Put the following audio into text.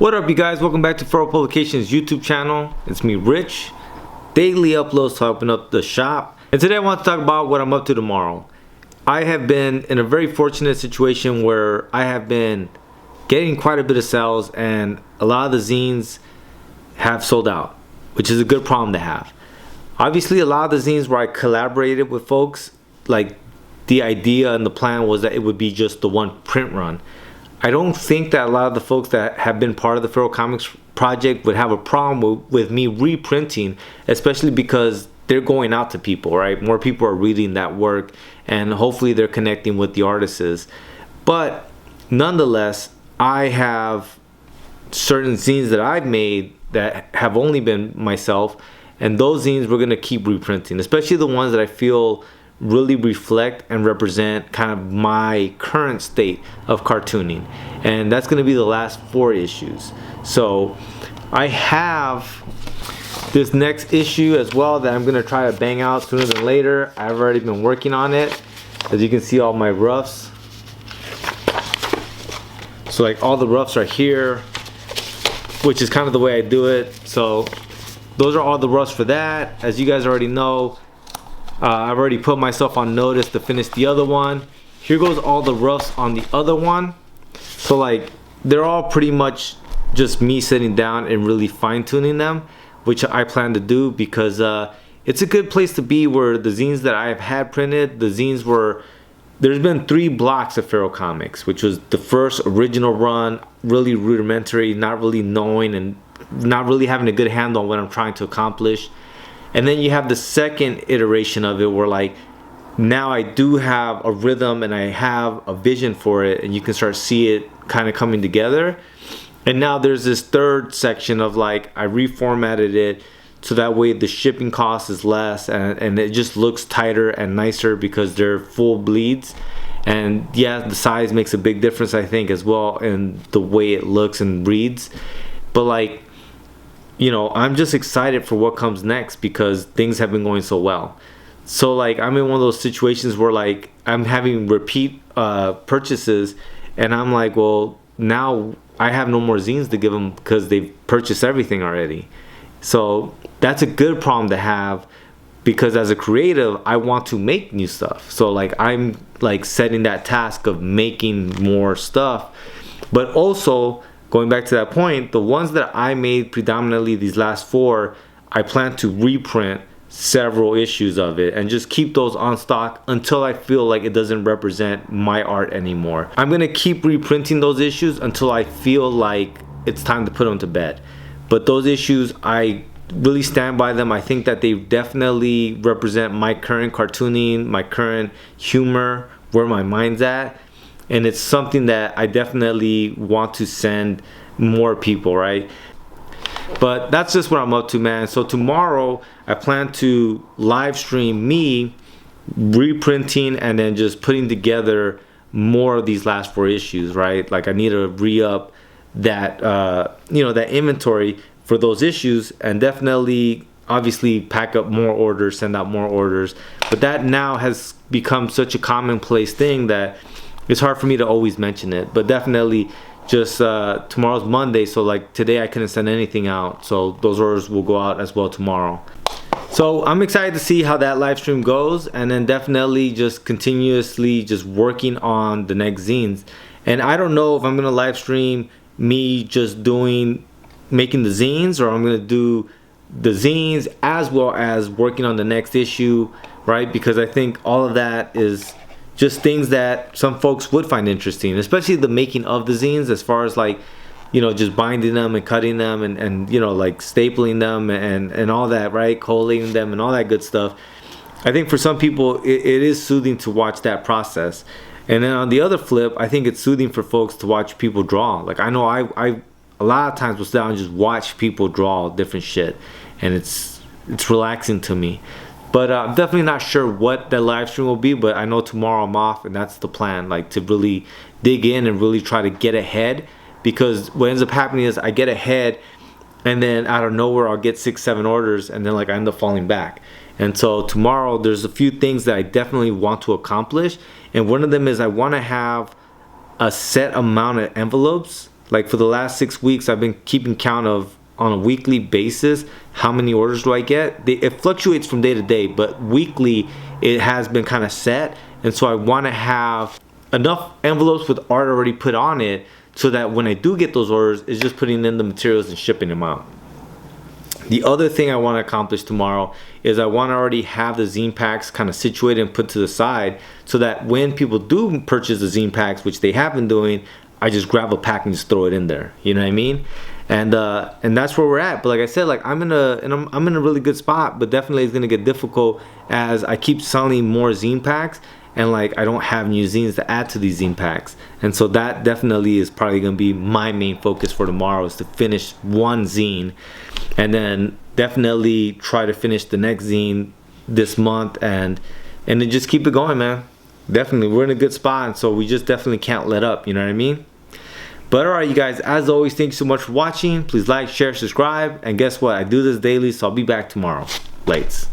What up, you guys? Welcome back to Furrow Publications YouTube channel. It's me, Rich. Daily uploads to open up the shop. And today I want to talk about what I'm up to tomorrow. I have been in a very fortunate situation where I have been getting quite a bit of sales, and a lot of the zines have sold out, which is a good problem to have. Obviously, a lot of the zines where I collaborated with folks, like the idea and the plan was that it would be just the one print run. I don't think that a lot of the folks that have been part of the Furrow Comics project would have a problem with me reprinting, especially because they're going out to people, right? More people are reading that work, and hopefully they're connecting with the artists. But nonetheless, I have certain zines that I've made that have only been myself, and those zines we're gonna keep reprinting, especially the ones that I feel really reflect and represent kind of my current state of cartooning, and that's going to be the last 4 issues. So I have this next issue as well that I'm going to try to bang out sooner than later. I've already been working on it. As you can see, all my roughs, so like all the roughs are here, which is kind of the way I do it. So those are all the roughs for that. As you guys already know, I've already put myself on notice to finish the other one. Here goes all the roughs on the other one. So like they're all pretty much just me sitting down and really fine-tuning them, which I plan to do because it's a good place to be, where the zines that I've had printed, the zines were, there's been 3 blocks of Furrow Comics, which was the first original run, really rudimentary, not really knowing and not really having a good handle on what I'm trying to accomplish. And then you have the second iteration of it where like now I do have a rhythm and I have a vision for it, and you can start see it kind of coming together. And now there's this third section of like I reformatted it so that way the shipping cost is less, and it just looks tighter and nicer because they're full bleeds. And yeah, the size makes a big difference, I think, as well, in the way it looks and reads. But like, you know, I'm just excited for what comes next because things have been going so well. So like I'm in one of those situations where like I'm having repeat purchases, and I'm like, well, now I have no more zines to give them because they've purchased everything already. So that's a good problem to have, because as a creative I want to make new stuff. So like I'm like setting that task of making more stuff, but also going back to that point, the ones that I made predominantly, these last 4, I plan to reprint several issues of it and just keep those on stock until I feel like it doesn't represent my art anymore. I'm gonna keep reprinting those issues until I feel like it's time to put them to bed. But those issues, I really stand by them. I think that they definitely represent my current cartooning, my current humor, where my mind's at. And it's something that I definitely want to send more people, right? But that's just what I'm up to, man. So tomorrow I plan to live stream me reprinting and then just putting together more of these last 4 issues, right? Like I need to re-up that you know, that inventory for those issues, and definitely obviously pack up more orders, send out more orders. But that now has become such a commonplace thing that it's hard for me to always mention it. But definitely just tomorrow's Monday, so like today I couldn't send anything out, so those orders will go out as well tomorrow. So I'm excited to see how that live stream goes, and then definitely just continuously just working on the next zines. And I don't know if I'm gonna live stream me just making the zines, or I'm gonna do the zines as well as working on the next issue, right? Because I think all of that is just things that some folks would find interesting, especially the making of the zines, as far as like, you know, just binding them and cutting them and you know, like stapling them and all that, right? Collating them and all that good stuff. I think for some people it is soothing to watch that process. And then on the other flip, I think it's soothing for folks to watch people draw. Like I know I a lot of times will sit down and just watch people draw different shit, and it's relaxing to me. But I'm definitely not sure what that live stream will be, but I know tomorrow I'm off, and that's the plan, like to really dig in and really try to get ahead. Because what ends up happening is I get ahead, and then out of nowhere I'll get 6-7 orders, and then like I end up falling back. And so tomorrow there's a few things that I definitely want to accomplish, and one of them is I want to have a set amount of envelopes Like for the last 6 weeks, I've been keeping count of on a weekly basis how many orders do I get. It fluctuates from day to day, but weekly it has been kind of set. And so I want to have enough envelopes with art already put on it so that when I do get those orders, it's just putting in the materials and shipping them out. The other thing I want to accomplish tomorrow is I want to already have the zine packs kind of situated and put to the side so that when people do purchase the zine packs, which they have been doing, I just grab a pack and just throw it in there. You know what I mean? And that's where we're at. But like I said, like I'm in a really good spot, but definitely it's gonna get difficult as I keep selling more zine packs, and like I don't have new zines to add to these zine packs. And so that definitely is probably gonna be my main focus for tomorrow, is to finish one zine, and then definitely try to finish the next zine this month, and then just keep it going, man. Definitely, we're in a good spot, and so we just definitely can't let up. You know what I mean? But alright, you guys, as always, thank you so much for watching. Please like, share, subscribe, and guess what? I do this daily, so I'll be back tomorrow. Lates.